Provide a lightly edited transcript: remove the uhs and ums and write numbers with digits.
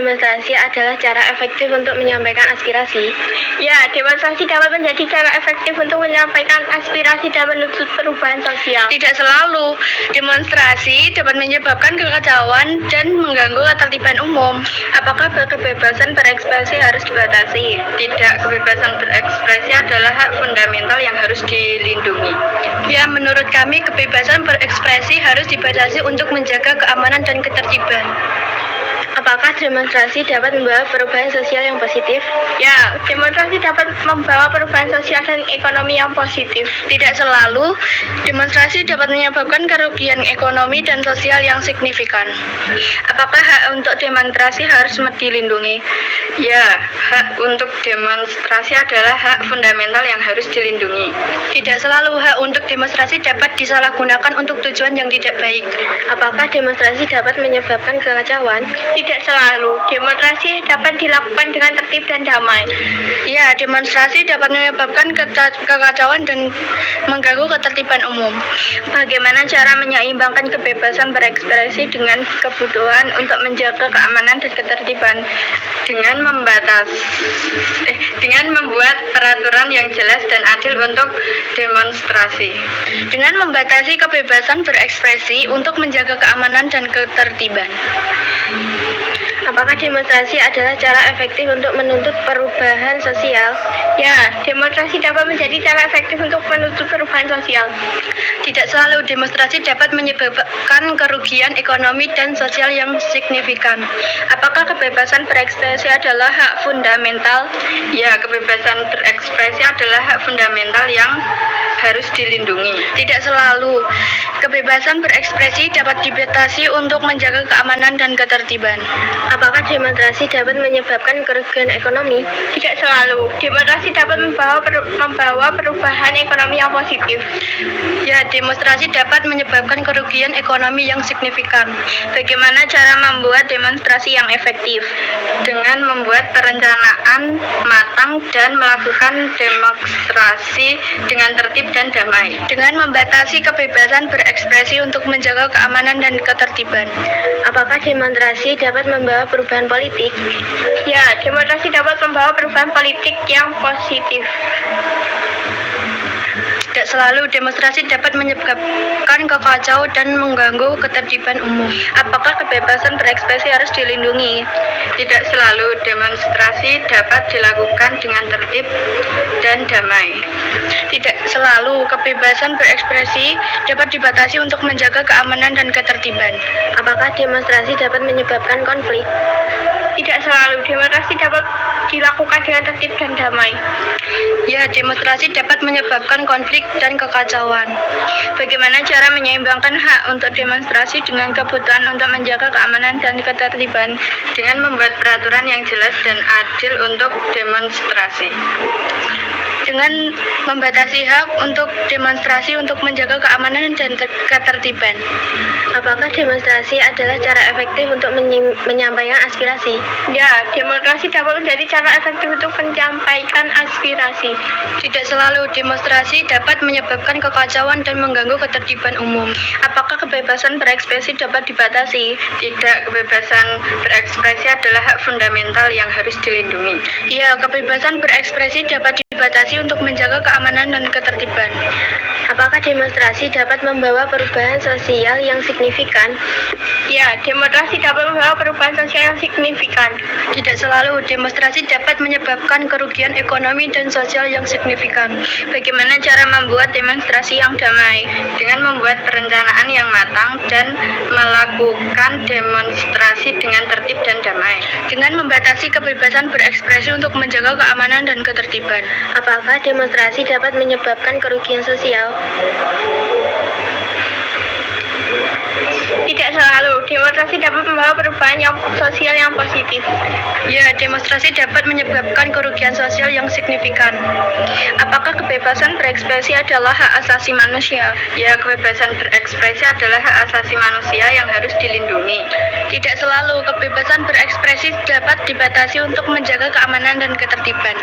demonstrasi adalah cara efektif untuk menyampaikan aspirasi? Ya, demonstrasi dapat menjadi cara efektif untuk menyampaikan aspirasi dan menuntut perubahan sosial. Tidak selalu. Demonstrasi dapat menyebabkan kekacauan dan mengganggu ketertiban umum. Apakah kebebasan berekspresi harus dibatasi? Tidak, kebebasan berekspresi adalah hak fundamental yang harus dilindungi. Ya, menurut kami kebebasan berekspresi harus dibatasi untuk menjaga keamanan dan ketertiban. Apakah demonstrasi dapat membawa perubahan sosial yang positif? Ya, demonstrasi dapat membawa perubahan sosial dan ekonomi yang positif. Tidak selalu. Demonstrasi dapat menyebabkan kerugian ekonomi dan sosial yang signifikan. Apakah hak untuk demonstrasi harus dilindungi? Ya, hak untuk demonstrasi adalah hak fundamental yang harus dilindungi. Tidak selalu. Hak untuk demonstrasi dapat disalahgunakan untuk tujuan yang tidak baik. Apakah demonstrasi dapat menyebabkan kekacauan? Tidak selalu. Demonstrasi dapat dilakukan dengan tertib dan damai. Ya, demonstrasi dapat menyebabkan kekacauan dan mengganggu ketertiban umum. Bagaimana cara menyeimbangkan kebebasan berekspresi dengan kebutuhan untuk menjaga keamanan dan ketertiban? Dengan membuat peraturan yang jelas dan adil untuk demonstrasi. Dengan membatasi kebebasan berekspresi untuk menjaga keamanan dan ketertiban. Apakah demonstrasi adalah cara efektif untuk menuntut perubahan sosial? Ya, demonstrasi dapat menjadi cara efektif untuk menuntut perubahan sosial. Tidak selalu. Demonstrasi dapat menyebabkan kerugian ekonomi dan sosial yang signifikan. Apakah kebebasan berekspresi adalah hak fundamental? Ya, kebebasan berekspresi adalah hak fundamental yang harus dilindungi. Tidak selalu. Kebebasan berekspresi dapat dibatasi untuk menjaga keamanan dan ketertiban. Apakah demonstrasi dapat menyebabkan kerugian ekonomi? Tidak selalu. Demonstrasi dapat membawa perubahan ekonomi yang positif. Ya, demonstrasi dapat menyebabkan kerugian ekonomi yang signifikan. Bagaimana cara membuat demonstrasi yang efektif? Dengan membuat perencanaan matang dan melakukan demonstrasi dengan tertib dan damai. Dengan membatasi kebebasan berekspresi untuk menjaga keamanan dan ketertiban. Apakah demonstrasi dapat membawa perubahan politik? Ya, demonstrasi dapat membawa perubahan politik yang positif. Tidak selalu. Demonstrasi dapat menyebabkan kekacauan dan mengganggu ketertiban umum. Apakah kebebasan berekspresi harus dilindungi? Tidak selalu. Demonstrasi dapat dilakukan dengan tertib dan damai. Tidak selalu. Kebebasan berekspresi dapat dibatasi untuk menjaga keamanan dan ketertiban. Apakah demonstrasi dapat menyebabkan konflik? Tidak selalu. Demonstrasi dapat dilakukan dengan tertib dan damai. Ya, demonstrasi dapat menyebabkan konflik dan kekacauan. Bagaimana cara menyeimbangkan hak untuk demonstrasi dengan kebutuhan untuk menjaga keamanan dan ketertiban? Dengan membuat peraturan yang jelas dan adil untuk demonstrasi. Dengan membatasi hak untuk demonstrasi untuk menjaga keamanan dan ketertiban. Apakah demonstrasi adalah cara efektif untuk menyampaikan aspirasi? Ya, demonstrasi dapat menjadi cara efektif untuk menyampaikan aspirasi. Tidak selalu. Demonstrasi dapat menyebabkan kekacauan dan mengganggu ketertiban umum. Apakah kebebasan berekspresi dapat dibatasi? Tidak, kebebasan berekspresi adalah hak fundamental yang harus dilindungi. Ya, kebebasan berekspresi dapat dibatasi untuk menjaga keamanan dan ketertiban. Apakah demonstrasi dapat membawa perubahan sosial yang signifikan? Ya, demonstrasi dapat membawa perubahan sosial yang signifikan. Tidak selalu. Demonstrasi dapat menyebabkan kerugian ekonomi dan sosial yang signifikan. Bagaimana cara membuat demonstrasi yang damai? Dengan membuat perencanaan yang matang dan melakukan demonstrasi dengan tertib dan damai. Dengan membatasi kebebasan berekspresi untuk menjaga keamanan dan ketertiban. Apakah demonstrasi dapat menyebabkan kerugian sosial? Tidak selalu. Demonstrasi dapat membawa perubahan sosial yang positif. Ya, demonstrasi dapat menyebabkan kerugian sosial yang signifikan. Apakah kebebasan berekspresi adalah hak asasi manusia? Ya, kebebasan berekspresi adalah hak asasi manusia yang harus dilindungi. Tidak selalu. Kebebasan berekspresi dapat dibatasi untuk menjaga keamanan dan ketertiban.